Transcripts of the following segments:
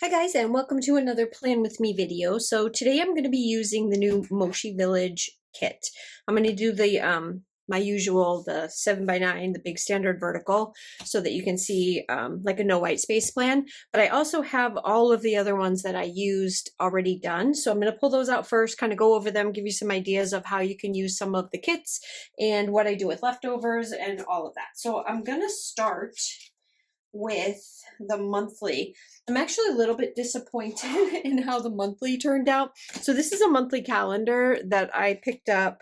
Hi guys, and welcome to another Plan With Me video. So today I'm going to be using the new Moshi Village kit. I'm going to do the my usual, the 7x9, the big standard vertical, so that you can see like a no white space plan. But I also have all of the other ones that I used already done. So I'm going to pull those out first, kind of go over them, give you some ideas of how you can use some of the kits and what I do with leftovers and all of that. So I'm going to start with the monthly. I'm actually a little bit disappointed in how the monthly turned out. So this is a monthly calendar that I picked up.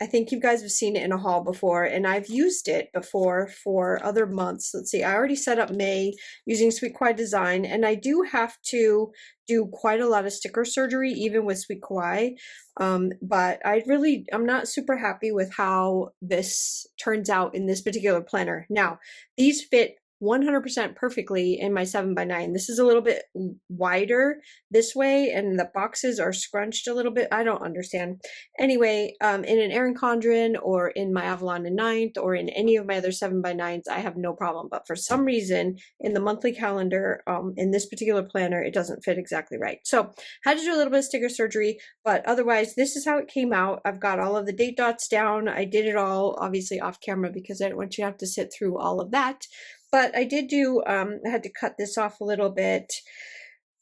I think you guys have seen it in a haul before, and I've used it before for other months. Let's see, I already set up May using Sweet Kawaii Design, and I do have to do quite a lot of sticker surgery even with Sweet Kawaii. But I'm not super happy with how this turns out in this particular planner. Now, these fit 100% perfectly in my 7x9. This is a little bit wider this way, and the boxes are scrunched a little bit. I don't understand. Anyway, in an Erin Condren or in my Avalon and Ninth or in any of my other 7x9s, I have no problem. But for some reason, in the monthly calendar, in this particular planner, it doesn't fit exactly right. So had to do a little bit of sticker surgery, but otherwise, this is how it came out. I've got all of the date dots down. I did it all obviously off camera because I don't want you to have to sit through all of that. But I did do, I had to cut this off a little bit.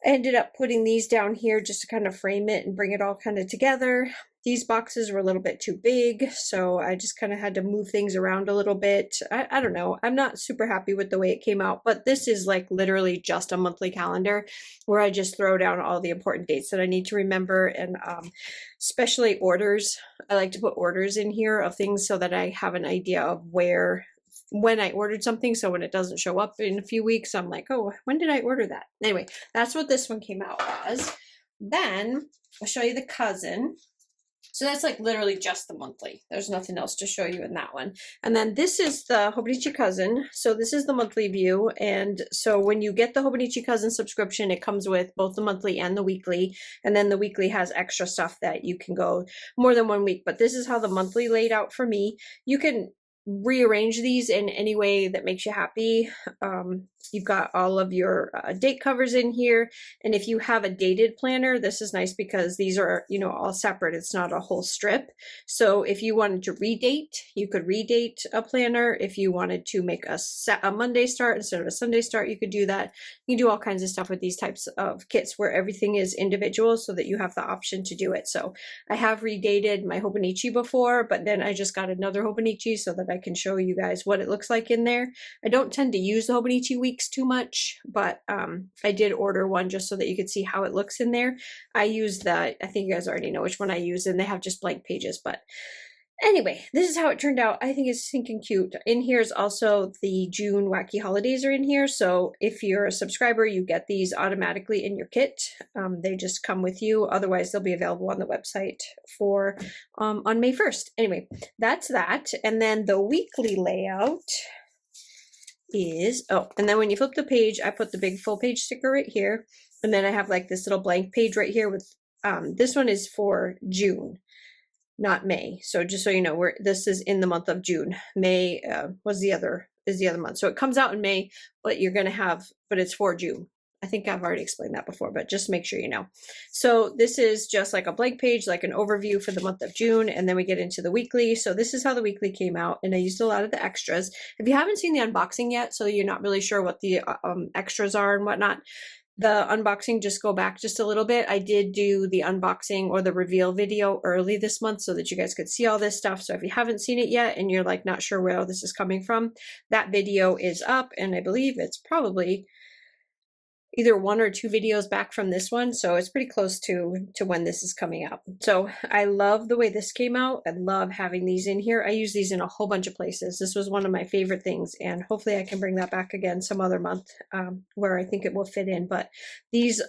I ended up putting these down here just to kind of frame it and bring it all kind of together. These boxes were a little bit too big, so I just kind of had to move things around a little bit. I don't know. I'm not super happy with the way it came out, but this is like literally just a monthly calendar where I just throw down all the important dates that I need to remember, and especially orders. I like to put orders in here of things so that I have an idea of when I ordered something, so when it doesn't show up in a few weeks, I'm like, oh, when did I order that? Anyway, that's what this one came out as. Then I'll show you the cousin. So that's like literally just the monthly. There's nothing else to show you in that one. And then this is the Hobonichi Cousin. So this is the monthly view. And so when you get the Hobonichi Cousin subscription, it comes with both the monthly and the weekly. And then the weekly has extra stuff that you can go more than 1 week. But this is how the monthly laid out for me. You can rearrange these in any way that makes you happy. You've got all of your date covers in here, and if you have a dated planner, this is nice because these are, you know, all separate. It's not a whole strip. So if you wanted to redate, you could redate a planner. If you wanted to make a Monday start instead of a Sunday start, you could do that. You can do all kinds of stuff with these types of kits where everything is individual so that you have the option to do it. So I have redated my Hobonichi before, but then I just got another Hobonichi so that I can show you guys what it looks like in there. I don't tend to use the Hobonichi weeks too much, but I did order one just so that you could see how it looks in there. I use I think you guys already know which one I use, and they have just blank pages, but anyway, this is how it turned out. I think it's stinking cute. In here is also the June wacky holidays are in here. So if you're a subscriber, you get these automatically in your kit. They just come with you. Otherwise, they'll be available on the website for on May 1st. Anyway, that's that. And then the weekly layout is, and then when you flip the page, I put the big full page sticker right here. And then I have like this little blank page right here with, this one is for June, not May. So just so you know, this is in the month of June. May is the other month. So it comes out in May, but but it's for June. I think I've already explained that before, but just make sure you know. So this is just like a blank page, like an overview for the month of June, and then we get into the weekly. So this is how the weekly came out, and I used a lot of the extras. If you haven't seen the unboxing yet, so you're not really sure what the extras are and whatnot, the unboxing, just go back just a little bit. I did do the unboxing or the reveal video early this month so that you guys could see all this stuff. So if you haven't seen it yet and you're like not sure where all this is coming from, that video is up, and I believe it's probably either 1 or 2 videos back from this one, so it's pretty close to when this is coming out. So I love the way this came out. I love having these in here. I use these in a whole bunch of places. This was one of my favorite things, and hopefully I can bring that back again some other month where I think it will fit in. But these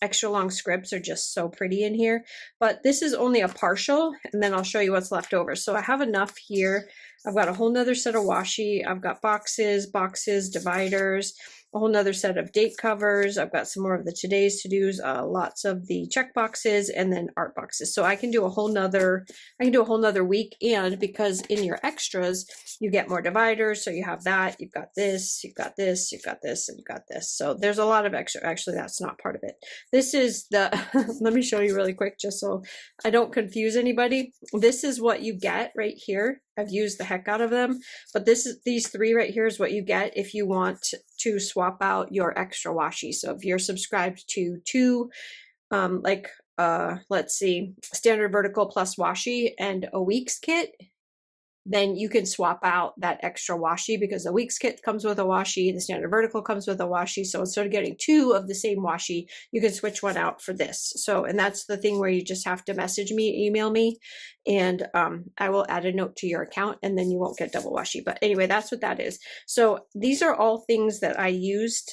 extra long scripts are just so pretty in here. But this is only a partial, and then I'll show you what's left over. So I have enough here I've got a whole nother set of washi. I've got boxes, dividers, a whole nother set of date covers. I've got some more of the today's to-dos, lots of the check boxes, and then art boxes. So I can do a whole nother week. And because in your extras, you get more dividers. So you have that, you've got this, you've got this, you've got this, and you've got this. So there's a lot of extra. Actually, that's not part of it. This is the, let me show you really quick, just so I don't confuse anybody. This is what you get right here. I've used the heck out of them, but these three right here is what you get if you want to swap out your extra washi. So if you're subscribed to two, let's see, standard vertical plus washi and a weeks kit, then you can swap out that extra washi, because the weeks kit comes with a washi, the standard vertical comes with a washi. So instead of getting two of the same washi, you can switch one out for this. So, and that's the thing where you just have to message me, email me, and I will add a note to your account, and then you won't get double washi. But anyway, that's what that is. So these are all things that I used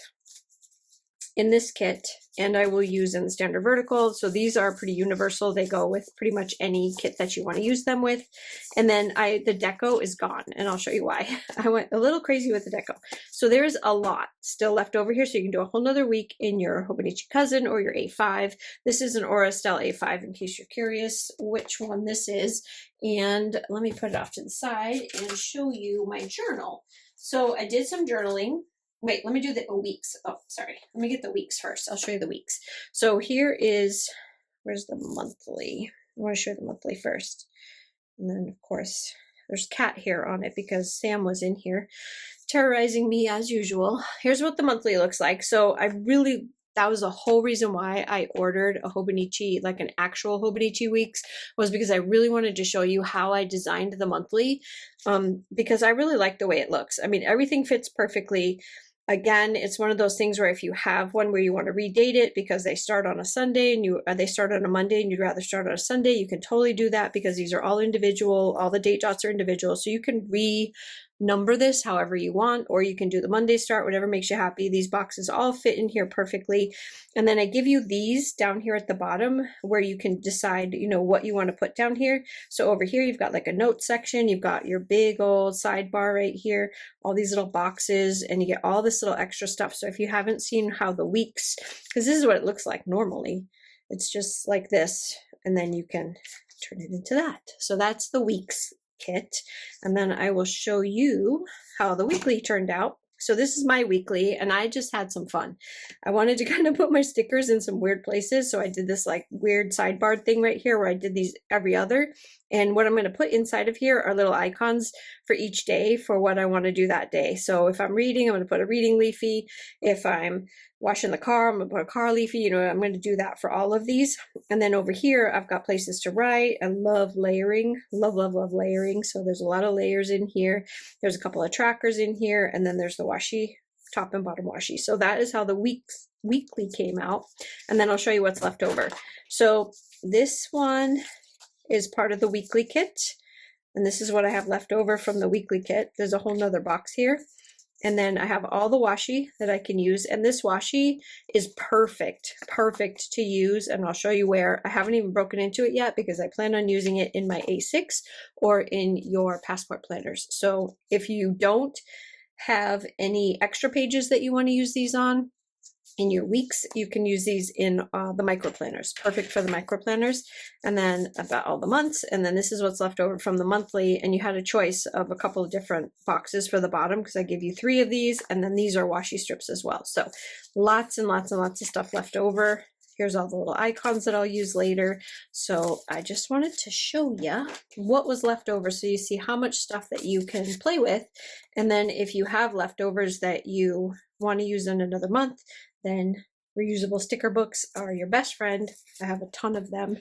in this kit, and I will use in the standard vertical. So these are pretty universal. They go with pretty much any kit that you want to use them with. And then the deco is gone, and I'll show you why. I went a little crazy with the deco. So there's a lot still left over here. So you can do a whole nother week in your Hobonichi Cousin or your A5. This is an Aura Style A5 in case you're curious which one this is. And let me put it off to the side and show you my journal. So I did some journaling. Wait, let me do the weeks. Oh, sorry. Let me get the weeks first. I'll show you the weeks. So here is, where's the monthly? I want to show you the monthly first. And then, of course, there's cat hair on it because Sam was in here terrorizing me as usual. Here's what the monthly looks like. So that was the whole reason why I ordered a Hobonichi, like an actual Hobonichi weeks, was because I really wanted to show you how I designed the monthly, because I really like the way it looks. I mean, everything fits perfectly. Again, it's one of those things where if you have one where you want to redate it because they start on a Sunday and they start on a Monday and you'd rather start on a Sunday, you can totally do that because these are all individual. All the date dots are individual. So you can renumber this however you want, or you can do the Monday start, whatever makes you happy. These boxes all fit in here perfectly. And then I give you these down here at the bottom where you can decide, what you want to put down here. So over here, you've got like a note section. You've got your big old sidebar right here, all these little boxes, and you get all this little extra stuff. So if you haven't seen how the weeks, because this is what it looks like normally, it's just like this, and then you can turn it into that. So that's the weeks kit. And then I will show you how the weekly turned out. So this is my weekly, and I just had some fun. I wanted to kind of put my stickers in some weird places. So I did this like weird sidebar thing right here where I did these every other. And what I'm going to put inside of here are little icons for each day for what I want to do that day. So if I'm reading, I'm going to put a reading leafy. If I'm washing the car, I'm going to put a car leafy. I'm going to do that for all of these. And then over here, I've got places to write. I love layering. Love, love, love layering. So there's a lot of layers in here. There's a couple of trackers in here. And then there's the washi, top and bottom washi. So that is how the weekly came out. And then I'll show you what's left over. So this one is part of the weekly kit. And this is what I have left over from the weekly kit. There's a whole nother box here. And then I have all the washi that I can use. And this washi is perfect to use. And I'll show you where. I haven't even broken into it yet because I plan on using it in my A6 or in your passport planners. So if you don't have any extra pages that you want to use these on in your weeks, you can use these in the micro planners. Perfect for the micro planners. And then about all the months. And then this is what's left over from the monthly. And you had a choice of a couple of different boxes for the bottom because I give you 3 of these. And then these are washi strips as well. So lots and lots and lots of stuff left over. Here's all the little icons that I'll use later. So I just wanted to show you what was left over so you see how much stuff that you can play with. And then if you have leftovers that you want to use in another month, then reusable sticker books are your best friend. I have a ton of them.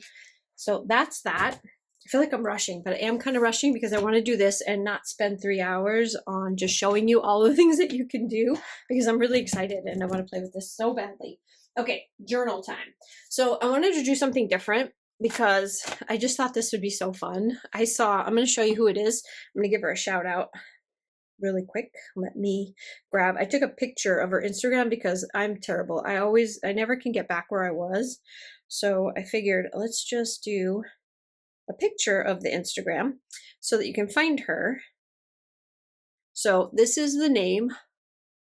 So that's that. I feel like I'm rushing, but I am kind of rushing because I want to do this and not spend 3 hours on just showing you all the things that you can do because I'm really excited and I want to play with this so badly. Okay, journal time. So I wanted to do something different because I just thought this would be so fun. I'm going to show you who it is. I'm going to give her a shout out really quick. Let me I took a picture of her Instagram because I'm terrible. I never can get back where I was. So I figured let's just do a picture of the Instagram so that you can find her. So this is the name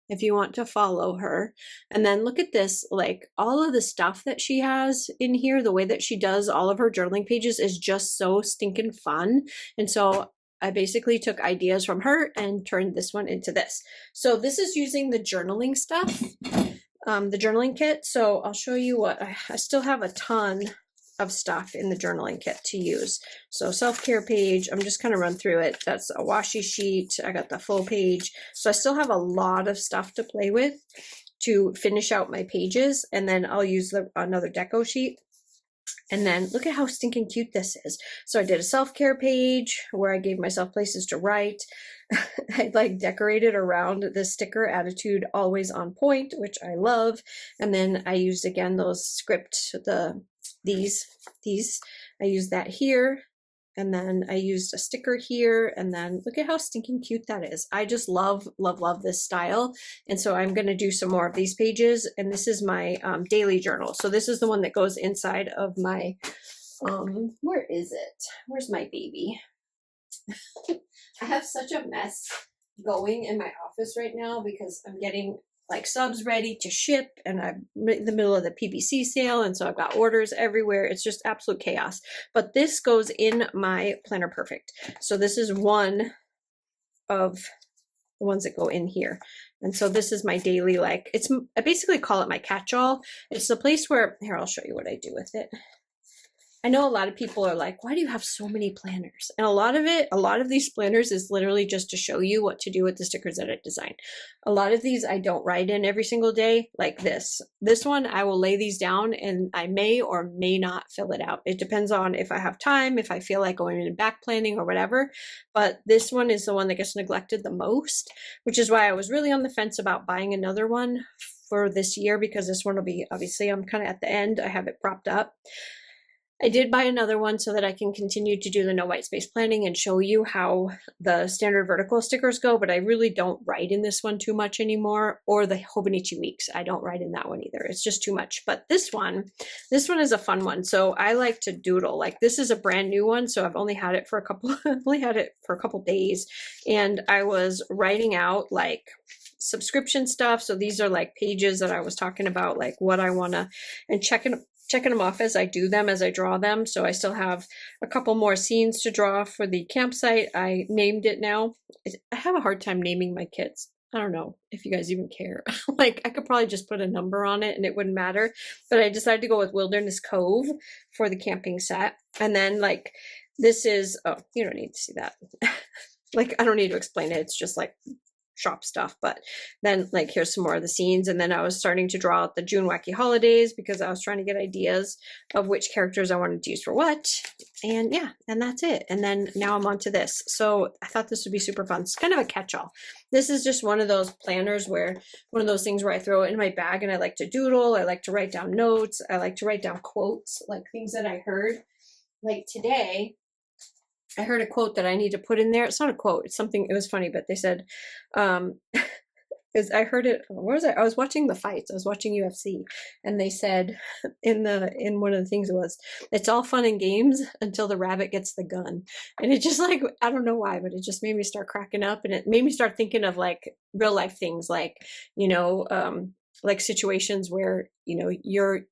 if you want to follow her. And then look at this, like all of the stuff that she has in here, the way that she does all of her journaling pages is just so stinking fun. And so I basically took ideas from her and turned this one into this. So this is using the journaling stuff, the journaling kit. So I'll show you what I still have a ton of stuff in the journaling kit to use. So self-care page, I'm just kind of run through it. That's a washi sheet. I got the full page. So I still have a lot of stuff to play with to finish out my pages. And then I'll use another deco sheet. And then look at how stinking cute this is. So I did a self-care page where I gave myself places to write. I like decorated around this sticker, attitude always on point, which I love. And then I used again those script, these, I used that here. And then I used a sticker here, and then look at how stinking cute that is. I just love, love, love this style. And so I'm going to do some more of these pages, and this is my daily journal. So this is the one that goes inside of my, where is it? Where's my baby? I have such a mess going in my office right now because I'm getting like subs ready to ship, and I'm in the middle of the PBC sale, and so I've got orders everywhere. It's just absolute chaos. But this goes in my Planner Perfect. So this is one of the ones that go in here. And so this is my daily, like, I basically call it my catch-all. It's the place where, here, I'll show you what I do with it. I know a lot of people are like, why do you have so many planners? And a lot of these planners is literally just to show you what to do with the stickers that I design. A lot of these I don't write in every single day, like this. This one, I will lay these down and I may or may not fill it out. It depends on if I have time, if I feel like going in and back planning or whatever. But this one is the one that gets neglected the most, which is why I was really on the fence about buying another one for this year, because this one will be, obviously I'm kind of at the end. I have it propped up. I did buy another one so that I can continue to do the no white space planning and show you how the standard vertical stickers go, but I really don't write in this one too much anymore, or the Hobonichi Weeks. I don't write in that one either. It's just too much. But this one is a fun one. So I like to doodle. Like, this is a brand new one, so I've only had it for a couple days, and I was writing out like subscription stuff. So these are like pages that I was talking about, like what I want to, and checking them off as I do them, as I draw them. So I still have a couple more scenes to draw for the campsite. I named it now. I have a hard time naming my kits. I don't know if you guys even care. Like, I could probably just put a number on it and it wouldn't matter. But I decided to go with Wilderness Cove for the camping set. And then like, this is, oh, you don't need to see that. Like, I don't need to explain it. It's just like shop stuff. But then like, here's some more of the scenes. And then I was starting to draw out the June wacky holidays because I was trying to get ideas of which characters I wanted to use for what. And yeah, and that's it. And then now I'm on to this. So I thought this would be super fun. It's kind of a catch-all. This is just one of those planners where, one of those things where I throw it in my bag and I like to doodle. I like to write down notes. I like to write down quotes, like things that I heard. Like today, I heard a quote that I need to put in there. It's not a quote. It's something, it was funny, but they said, because I heard it, where was I? I was watching the fights. I was watching UFC, and they said in one of the things it was, it's all fun and games until the rabbit gets the gun. And it just like, I don't know why, but it just made me start cracking up, and it made me start thinking of like real life things, like, you know, like situations where, you know,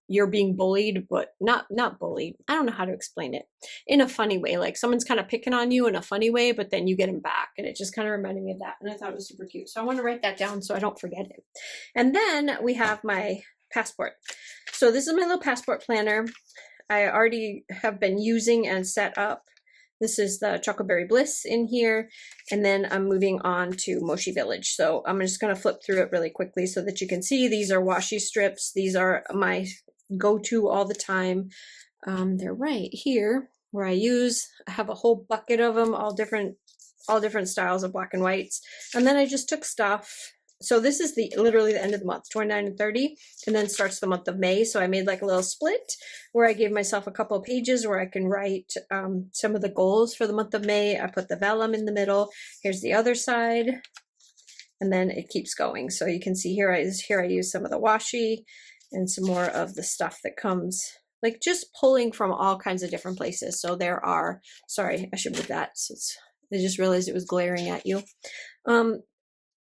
you're being bullied, but not bullied. I don't know how to explain it in a funny way. Like someone's kind of picking on you in a funny way, but then you get them back. And it just kind of reminded me of that. And I thought it was super cute. So I want to write that down so I don't forget it. And then we have my passport. So this is my little passport planner. I already have been using and set up. This is the Chocoberry Bliss in here. And then I'm moving on to Moshi Village. So I'm just going to flip through it really quickly so that you can see these are washi strips. These are my go-to all the time. They're right here where I have a whole bucket of them, all different styles of black and whites. And then I just took stuff. So this is literally the end of the month, 29 and 30, and then starts the month of May. So I made like a little split where I gave myself a couple of pages where I can write some of the goals for the month of May. I put the vellum in the middle. Here's the other side, and then it keeps going. So you can see here I use some of the washi and some more of the stuff that comes, like just pulling from all kinds of different places. So there are, sorry, I should move that. So I just realized it was glaring at you.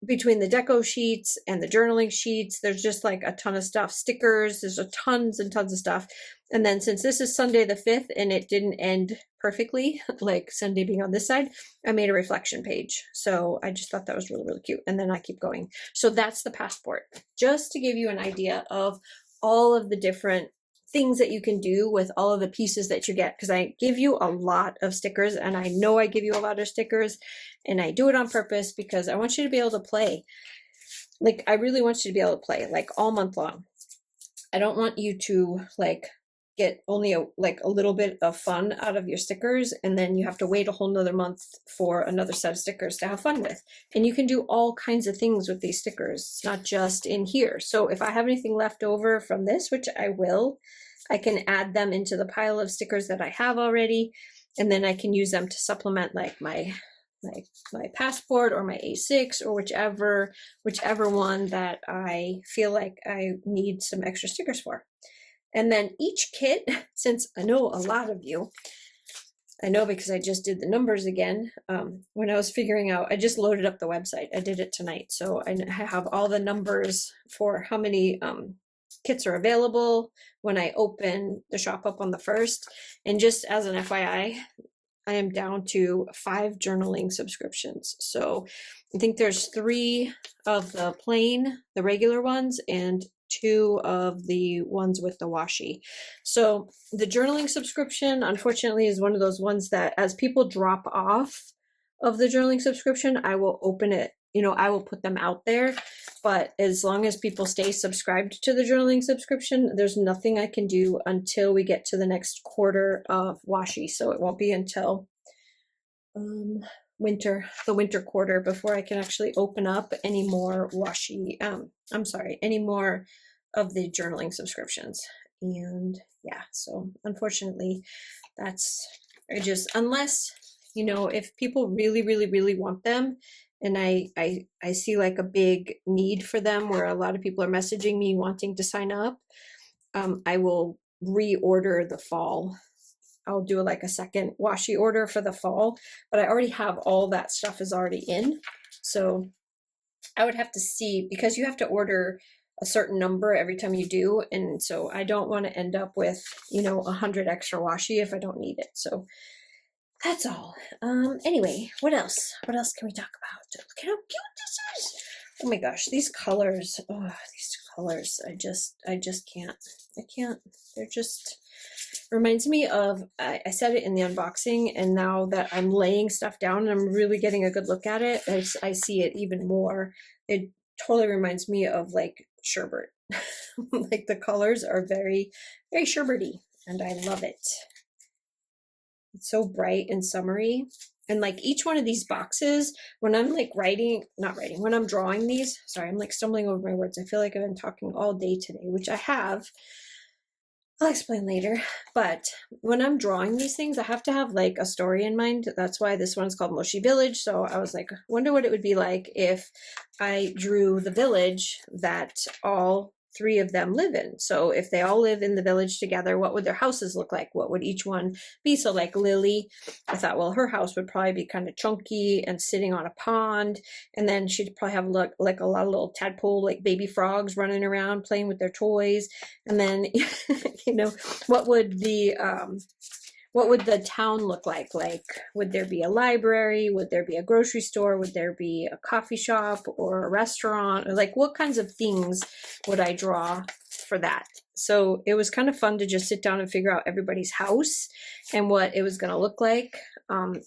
between the deco sheets and the journaling sheets, there's just like a ton of stuff. Stickers, there's a tons and tons of stuff. And then since this is Sunday the 5th and it didn't end perfectly, like Sunday being on this side, I made a reflection page. So I just thought that was really, really cute. And then I keep going. So that's the passport, just to give you an idea of all of the different things that you can do with all of the pieces that you get, because I give you a lot of stickers, and I know I give you a lot of stickers, and I do it on purpose because I want you to be able to play. Like, I really want you to be able to play like all month long. I don't want you to like get only a little bit of fun out of your stickers, and then you have to wait a whole nother month for another set of stickers to have fun with. And you can do all kinds of things with these stickers. It's not just in here. So if I have anything left over from this, which I will, I can add them into the pile of stickers that I have already, and then I can use them to supplement like my passport or my A6 or whichever one that I feel like I need some extra stickers for. And then each kit, since I know a lot of you, I know because I just did the numbers again, when I was figuring out, I just loaded up the website. I did it tonight. So I have all the numbers for how many kits are available when I open the shop up on the 1st. And just as an FYI, I am down to 5 journaling subscriptions. So I think there's 3 of the plain, the regular ones, and 2 of the ones with the washi. So the journaling subscription, unfortunately, is one of those ones that as people drop off of the journaling subscription, I will open it. You know, I will put them out there, but as long as people stay subscribed to the journaling subscription, there's nothing I can do until we get to the next quarter of washi. So it won't be until the winter quarter before I can actually open up any more washi, any more of the journaling subscriptions. And yeah, so unfortunately unless, you know, if people really, really, really want them, and I see like a big need for them where a lot of people are messaging me wanting to sign up, I will reorder the fall. I'll do like a second washi order for the fall, but I already have all that stuff is already in. So I would have to see, because you have to order a certain number every time you do. And so I don't want to end up with, you know, 100 extra washi if I don't need it. So that's all. Anyway, what else? What else can we talk about? Look at how cute this is. Oh my gosh, these colors. Oh, these colors. I just can't. I can't. They're just reminds me of, I said it in the unboxing, and now that I'm laying stuff down and I'm really getting a good look at it, I see it even more. It totally reminds me of like sherbet. Like the colors are very, very sherbety, and I love it. It's so bright and summery. And like each one of these boxes, when I'm like when I'm drawing these, sorry, I'm like stumbling over my words. I feel like I've been talking all day today, which I have. I'll explain later. But when I'm drawing these things, I have to have like a story in mind. That's why this one's called Moshi Village. So I was like, wonder what it would be like if I drew the village that all 3 of them live in. So if they all live in the village together, what would their houses look like? What would each one be? So like Lily, I thought, well, her house would probably be kind of chunky and sitting on a pond. And then she'd probably have like a lot of little tadpole, like baby frogs running around playing with their toys. And then, you know, what would the town look like? Like, would there be a library? Would there be a grocery store? Would there be a coffee shop or a restaurant? Or like, what kinds of things would I draw for that? So it was kind of fun to just sit down and figure out everybody's house and what it was going to look like,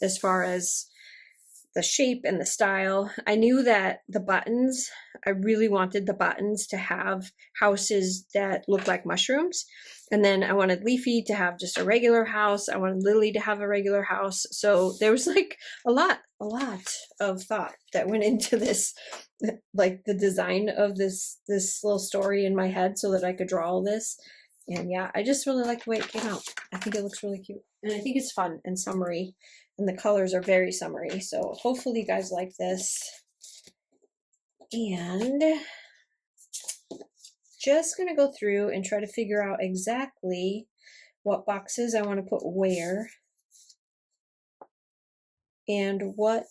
as far as the shape and the style. I knew that the buttons, I really wanted the buttons to have houses that look like mushrooms. And then I wanted Leafy to have just a regular house. I wanted Lily to have a regular house. So there was like a lot of thought that went into this, like the design of this little story in my head so that I could draw all this. And yeah, I just really like the way it came out. I think it looks really cute. And I think it's fun and summery. And the colors are very summery. So hopefully you guys like this. And just going to go through and try to figure out exactly what boxes I want to put where. And what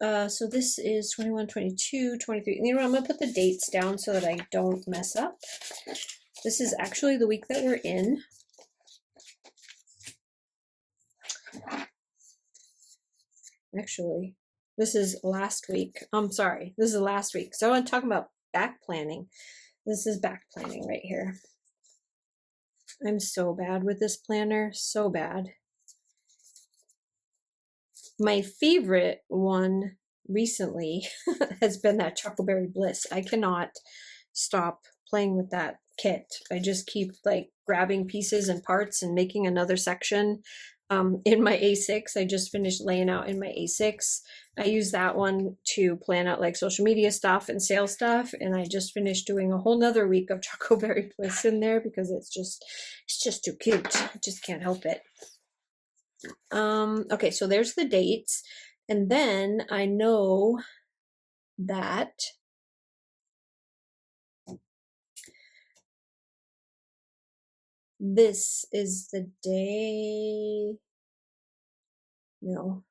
So this is 21, 22, 23. You know what, I'm gonna put the dates down so that I don't mess up. This is actually the week that we're in. Actually, this is last week. I'm sorry, this is last week. So I'm talking about back planning. This is back planning right here. I'm so bad with this planner, so bad. My favorite one recently has been that Chocoberry Bliss. I cannot stop playing with that kit. I just keep like grabbing pieces and parts and making another section. In my A6, I just finished laying out in my A6. I use that one to plan out like social media stuff and sales stuff, and I just finished doing a whole nother week of Chocoberry Bliss in there because it's just too cute. I just can't help it. Okay, so there's the dates, and then I know that this is the day. No,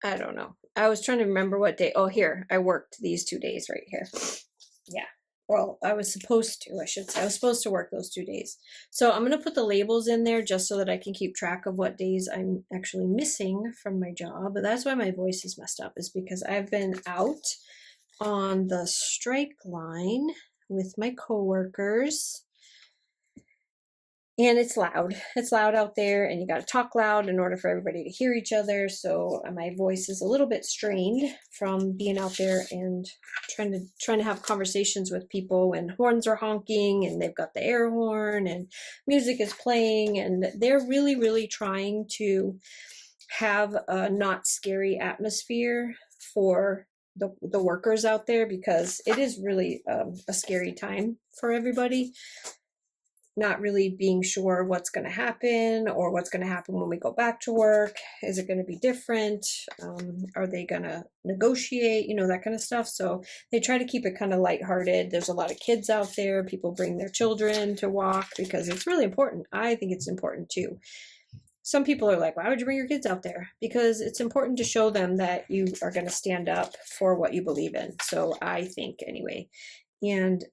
I don't know. I was trying to remember what day. Oh, here, I worked these 2 days right here. Yeah. Well, I was supposed to, I should say. I was supposed to work those 2 days. So I'm going to put the labels in there just so that I can keep track of what days I'm actually missing from my job. But that's why my voice is messed up, is because I've been out on the strike line with my coworkers. And it's loud. It's loud out there, and you got to talk loud in order for everybody to hear each other. So my voice is a little bit strained from being out there and trying to have conversations with people when horns are honking and they've got the air horn and music is playing, and they're really trying to have a not scary atmosphere for the workers out there, because it is really a scary time for everybody. Not really being sure what's going to happen or what's going to happen when we go back to work. Is it going to be different? Are they going to negotiate? You know, that kind of stuff. So they try to keep it kind of lighthearted. There's a lot of kids out there. People bring their children to walk because it's really important. I think it's important too. Some people are like, why would you bring your kids out there? Because it's important to show them that you are going to stand up for what you believe in. So I think anyway. And,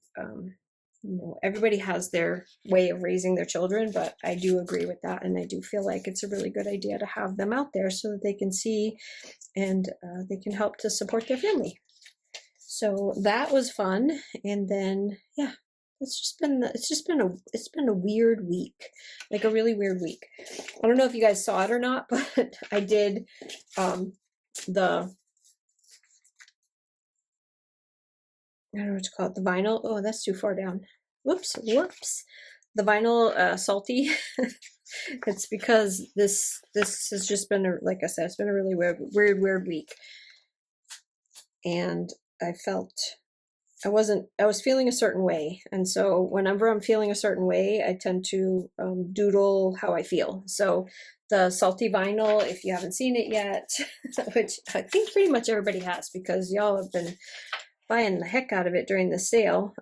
you know, everybody has their way of raising their children, but I do agree with that. And I do feel like it's a really good idea to have them out there so that they can see and they can help to support their family. So that was fun. And then, yeah, it's been a weird week, like a really weird week. I don't know if you guys saw it or not, but I did I don't know what to call it, the vinyl. Oh, that's too far down. Whoops. The vinyl salty. It's because this has just been like I said, it's been a really weird week. And I was feeling a certain way. And so whenever I'm feeling a certain way, I tend to doodle how I feel. So the salty vinyl, if you haven't seen it yet, which I think pretty much everybody has because y'all have been buying the heck out of it during the sale.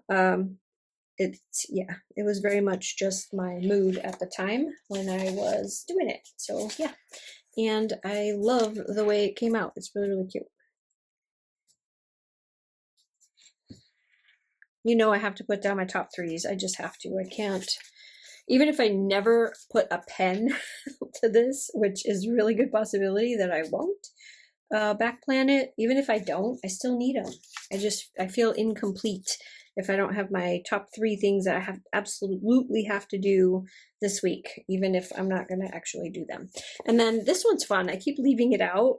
It was very much just my mood at the time when I was doing it. So yeah, and I love the way it came out. It's really cute. You know, I have to put down my top threes. I just have to. I can't, even if I never put a pen to this, which is a really good possibility that I won't back plan it. Even if I don't, I still need them. I feel incomplete if I don't have my top 3 things that I absolutely have to do this week, even if I'm not going to actually do them. And then this one's fun. I keep leaving it out,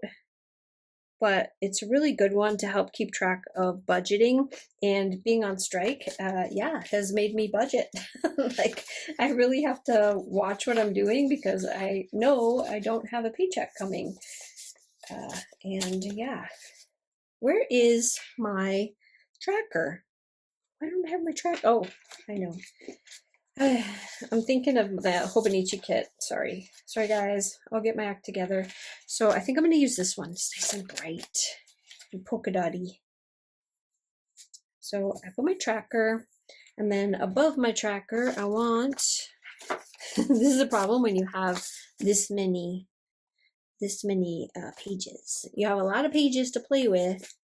but it's a really good one to help keep track of budgeting, and being on strike, has made me budget. Like, I really have to watch what I'm doing because I know I don't have a paycheck coming. And yeah, where is my tracker? I don't have my track. Oh, I know. I'm thinking of the Hobonichi kit. Sorry guys. I'll get my act together. So I think I'm going to use this one. It's nice and bright and polka dotty. So I put my tracker, and then above my tracker, I want. This is a problem when you have this many this many pages. You have a lot of pages to play with,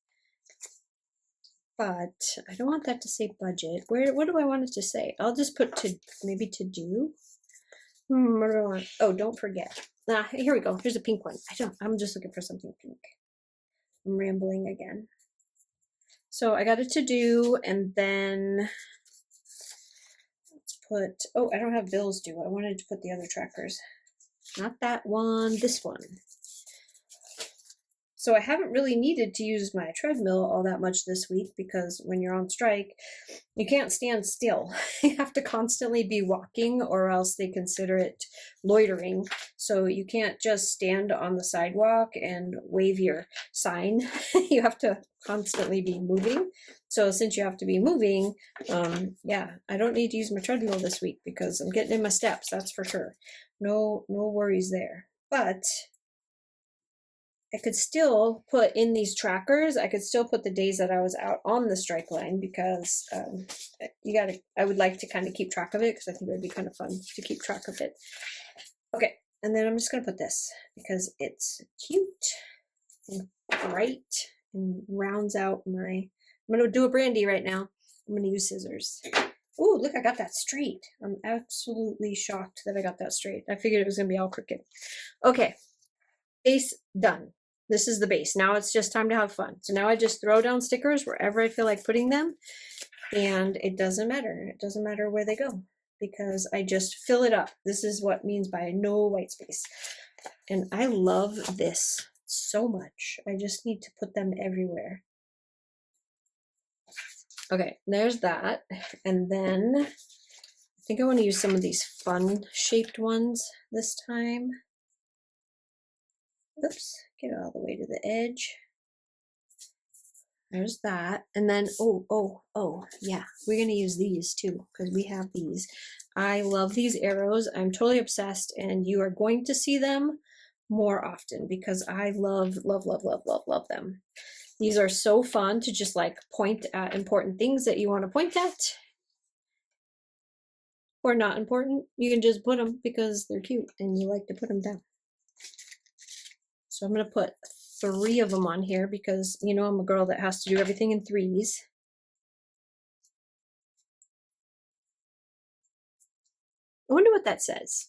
but I don't want that to say budget. What do I want it to say? I'll just put maybe to do. What do I want? Oh, don't forget. Here we go. Here's a pink one. I'm just looking for something pink. I'm rambling again. So I got a to do, and then let's put, oh, I don't have bills due. I wanted to put the other trackers. Not that one, this one. So I haven't really needed to use my treadmill all that much this week because when you're on strike, you can't stand still. You have to constantly be walking or else they consider it loitering. So you can't just stand on the sidewalk and wave your sign. You have to constantly be moving. So since you have to be moving, yeah, I don't need to use my treadmill this week because I'm getting in my steps, that's for sure. No worries there. But I could still put in these trackers, I could still put the days that I was out on the strike line because I would like to kind of keep track of it because I think it would be kind of fun to keep track of it. Okay, and then I'm just going to put this because it's cute and bright and rounds out my, I'm going to do a brandy right now. I'm going to use scissors. Ooh, look, I got that straight. I'm absolutely shocked that I got that straight. I figured it was going to be all crooked. Okay, base done. This is the base. Now it's just time to have fun. So now I just throw down stickers wherever I feel like putting them, and it doesn't matter. It doesn't matter where they go because I just fill it up. This is what means by no white space. And I love this so much. I just need to put them everywhere. Okay, there's that. And then I think I want to use some of these fun shaped ones this time. Oops, get it all the way to the edge. There's that. And then, oh, yeah, we're going to use these too because we have these. I love these arrows. I'm totally obsessed, and you are going to see them more often because I love them. These are so fun to just like point at important things that you want to point at or not important. You can just put them because they're cute and you like to put them down. So I'm going to put 3 of them on here because, you know, I'm a girl that has to do everything in 3s. I wonder what that says.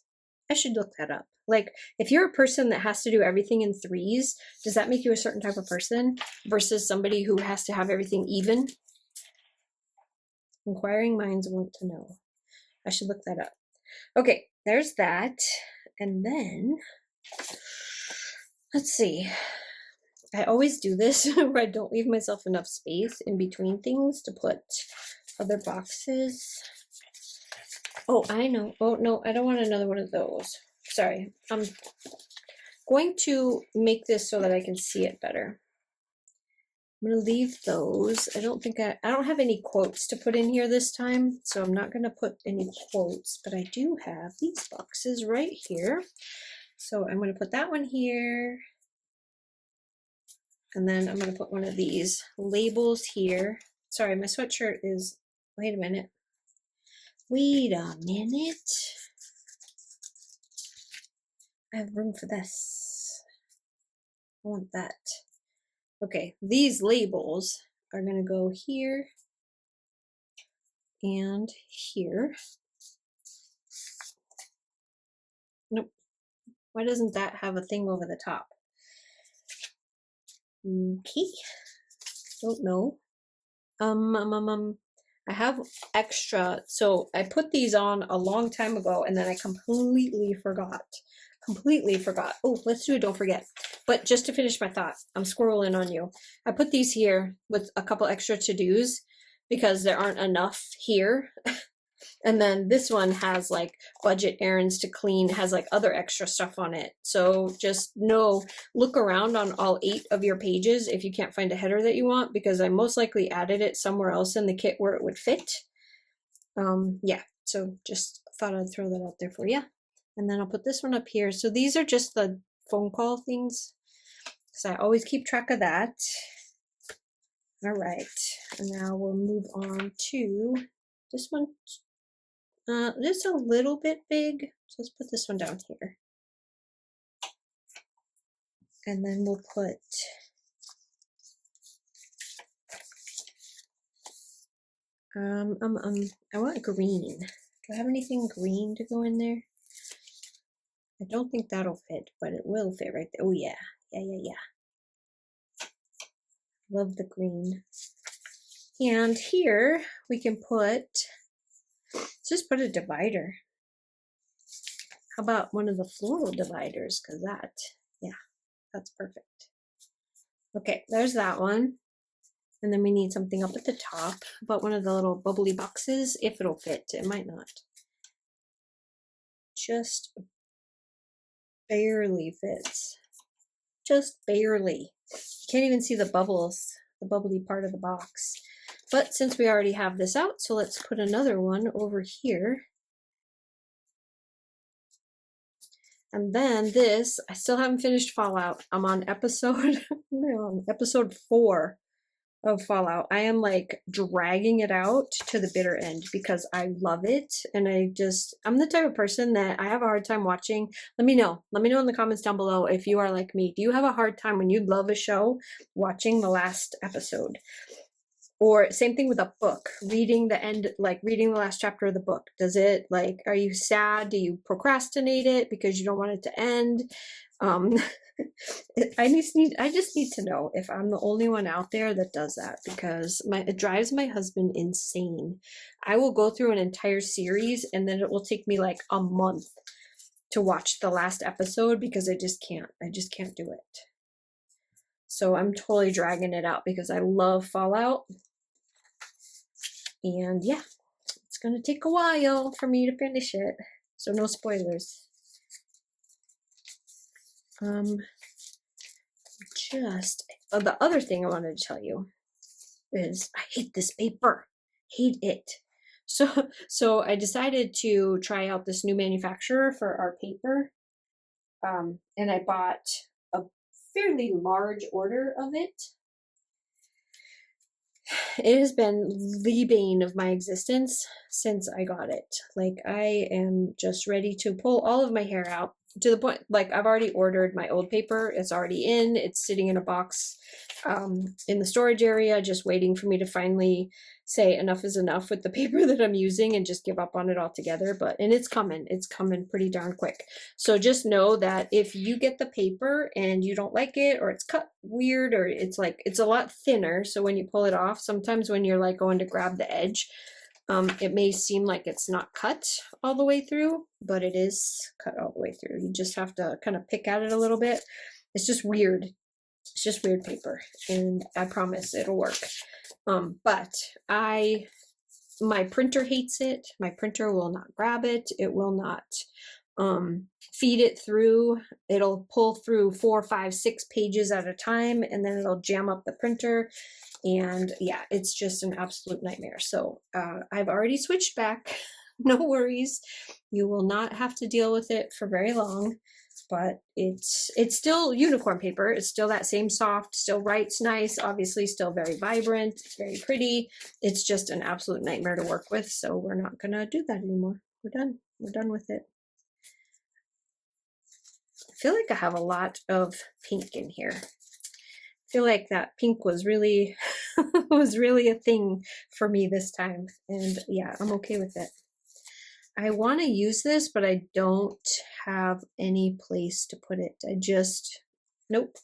I should look that up. Like, if you're a person that has to do everything in 3s, does that make you a certain type of person versus somebody who has to have everything even? Inquiring minds want to know. I should look that up. Okay, there's that. And then, let's see. I always do this where I don't leave myself enough space in between things to put other boxes. Oh, I know. Oh, no, I don't want another one of those. Sorry. I'm going to make this so that I can see it better. I'm going to leave those. I don't have any quotes to put in here this time, so I'm not going to put any quotes, but I do have these boxes right here. So I'm going to put that one here. And then I'm going to put one of these labels here. Sorry, my sweatshirt is, wait a minute. Wait a minute. I have room for this. I want that. Okay, these labels are going to go here and here. Nope. Why doesn't that have a thing over the top? Okay. Don't know. I have extra, so I put these on a long time ago and then I completely forgot. Oh, let's do it, don't forget. But just to finish my thought, I'm squirreling on you. I put these here with a couple extra to-dos because there aren't enough here. And then this one has like budget errands to clean, has like other extra stuff on it. So just look around on all 8 of your pages if you can't find a header that you want, because I most likely added it somewhere else in the kit where it would fit. Yeah, so just thought I'd throw that out there for you. And then I'll put this one up here. So these are just the phone call things, because I always keep track of that. All right, and now we'll move on to this one. Just a little bit big, so let's put this one down here. And then we'll put I want green. Do I have anything green to go in there? I don't think that'll fit, but it will fit right there. Oh yeah. Yeah. Love the green. And here we can put, let's just put a divider. How about one of the floral dividers? Because that, yeah, that's perfect. Okay, there's that one. And then we need something up at the top. How about one of the little bubbly boxes? If it'll fit, it might not. Just barely fits. Just barely. You can't even see the bubbles, the bubbly part of the box. But since we already have this out, so let's put another one over here. And then this, I still haven't finished Fallout. I'm on episode 4 of Fallout. I am like dragging it out to the bitter end because I love it. And I'm the type of person that I have a hard time watching. Let me know in the comments down below if you are like me. Do you have a hard time when you love a show watching the last episode? Or same thing with a book, reading the last chapter of the book. Does it, like, are you sad? Do you procrastinate it because you don't want it to end? I just need to know if I'm the only one out there that does that, because it drives my husband insane. I will go through an entire series and then it will take me like a month to watch the last episode because I just can't do it. So I'm totally dragging it out because I love Fallout. And yeah, it's going to take a while for me to finish it. So no spoilers. The other thing I wanted to tell you is I hate this paper. Hate it. So I decided to try out this new manufacturer for our paper. And I bought a fairly large order of it. It has been the bane of my existence since I got it. Like, I am just ready to pull all of my hair out, to the point, like, I've already ordered my old paper. It's already in. It's sitting in a box in the storage area, just waiting for me to finally say enough is enough with the paper that I'm using and just give up on it altogether. And it's coming pretty darn quick. So just know that if you get the paper and you don't like it, or it's cut weird, or it's a lot thinner, so when you pull it off, sometimes when you're like going to grab the edge, it may seem like it's not cut all the way through, but it is cut all the way through. You just have to kind of pick at it a little bit. It's just weird. It's just weird paper, and I promise it'll work. But my printer hates it. My printer will not grab it. It will not feed it through. It'll pull through 4, 5, 6 pages at a time, and then it'll jam up the printer. And yeah, it's just an absolute nightmare. So I've already switched back. No worries. You will not have to deal with it for very long. But it's still unicorn paper. It's still that same soft, still writes nice, obviously still very vibrant, it's very pretty. It's just an absolute nightmare to work with. So we're not going to do that anymore. We're done. We're done with it. I feel like I have a lot of pink in here. I feel like that pink was really a thing for me this time. And yeah, I'm okay with it. I want to use this, but I don't have any place to put it. Nope.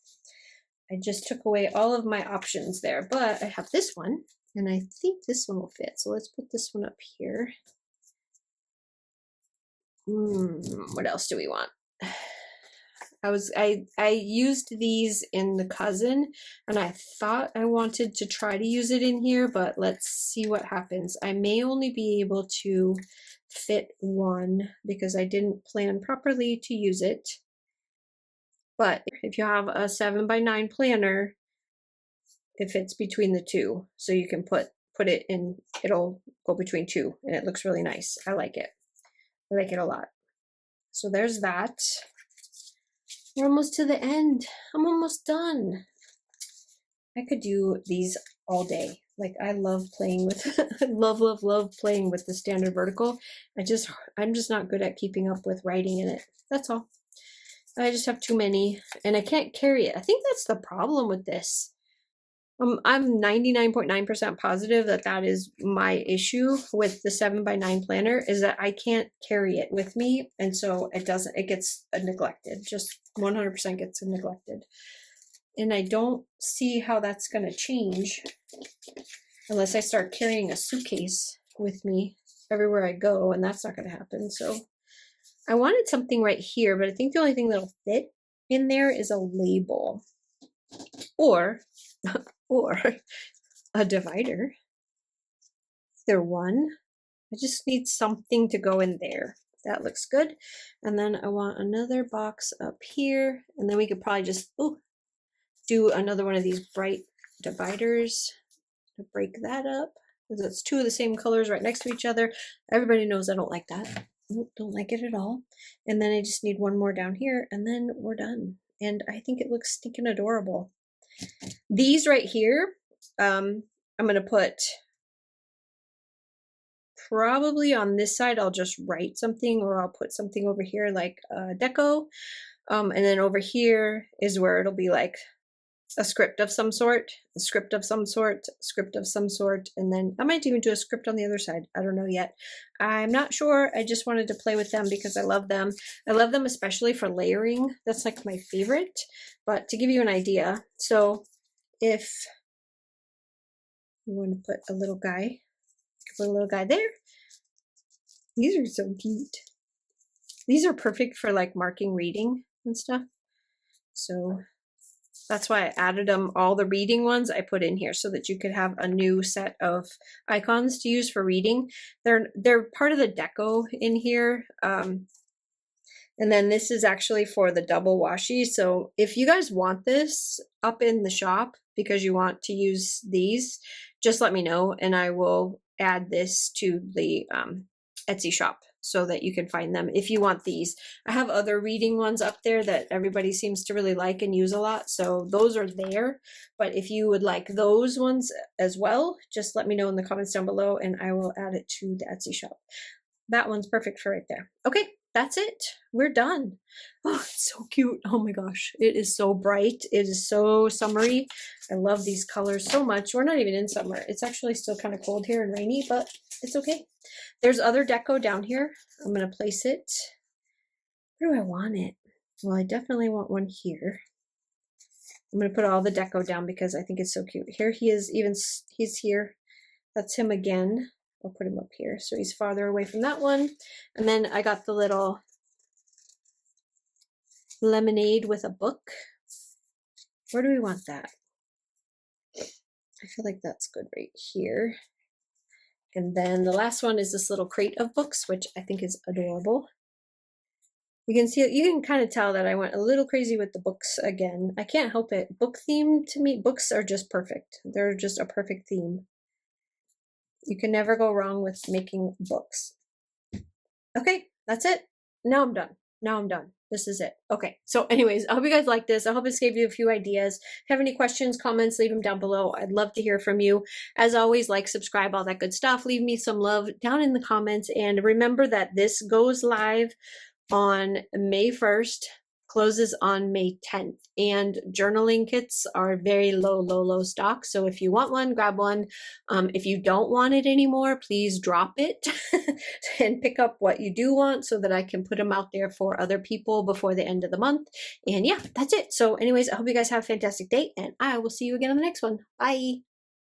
I just took away all of my options there, but I have this one, and I think this one will fit. So let's put this one up here. What else do we want? I used these in the cousin, and I thought I wanted to try to use it in here, but let's see what happens. I may only be able to fit one because I didn't plan properly to use it. But if you have a 7x9 planner, it fits between the two, so you can put it in. It'll go between two, and it looks really nice. I like it. I like it a lot. So there's that. We're almost to the end. I'm almost done. I could do these all day. Like, I love playing with, love playing with the standard vertical. I'm just not good at keeping up with writing in it. That's all. I just have too many and I can't carry it. I think that's the problem with this. I'm 99.9% positive that that is my issue with the 7x9 planner, is that I can't carry it with me. And so it gets neglected, just 100% gets neglected. And I don't see how that's going to change unless I start carrying a suitcase with me everywhere I go, and that's not going to happen. So I wanted something right here, but I think the only thing that'll fit in there is a label or a divider. There one. I just need something to go in there. That looks good. And then I want another box up here, and then we could probably just do another one of these bright dividers to break that up, because it's two of the same colors right next to each other. Everybody knows I don't like that. Nope, don't like it at all. And then I just need one more down here, and then we're done. And I think it looks stinking adorable. These right here, I'm going to put probably on this side, I'll just write something, or I'll put something over here like deco. And then over here is where it'll be like a script of some sort, a script of some sort, script of some sort, and then I might even do a script on the other side. I don't know yet. I'm not sure. I just wanted to play with them because I love them. I love them especially for layering. That's like my favorite. But to give you an idea, so if you want to put a little guy, put a little guy there. These are so cute. These are perfect for like marking reading and stuff. So that's why I added them. All the reading ones I put in here so that you could have a new set of icons to use for reading. They're part of the deco in here. And then this is actually for the double washi. So if you guys want this up in the shop because you want to use these, just let me know and I will add this to the Etsy shop so that you can find them if you want these. I have other reading ones up there that everybody seems to really like and use a lot. So those are there. But if you would like those ones as well, just let me know in the comments down below and I will add it to the Etsy shop. That one's perfect for right there. Okay, that's it. We're done. Oh, it's so cute. Oh my gosh. It is so bright. It is so summery. I love these colors so much. We're not even in summer. It's actually still kind of cold here and rainy, but it's okay. There's other deco down here. I'm going to place it. Where do I want it? Well, I definitely want one here. I'm going to put all the deco down because I think it's so cute. Here he is, he's here. That's him again. I'll put him up here so he's farther away from that one. And then I got the little lemonade with a book. Where do we want that? I feel like that's good right here. And then the last one is this little crate of books, which I think is adorable. You can see, you can kind of tell that I went a little crazy with the books again. I can't help it. Book theme, to me, books are just perfect. They're just a perfect theme. You can never go wrong with making books. Okay, that's it. Now I'm done. Now I'm done. This is it. Okay, so anyways, I hope you guys like this. I hope this gave you a few ideas. If you have any questions, comments, leave them down below. I'd love to hear from you. As always, like, subscribe, all that good stuff. Leave me some love down in the comments. And remember that this goes live on May 1st, closes on May 10th. And journaling kits are very low stock. So if you want one, grab one. If you don't want it anymore, please drop it and pick up what you do want so that I can put them out there for other people before the end of the month. And yeah, that's it. So anyways, I hope you guys have a fantastic day and I will see you again on the next one. Bye.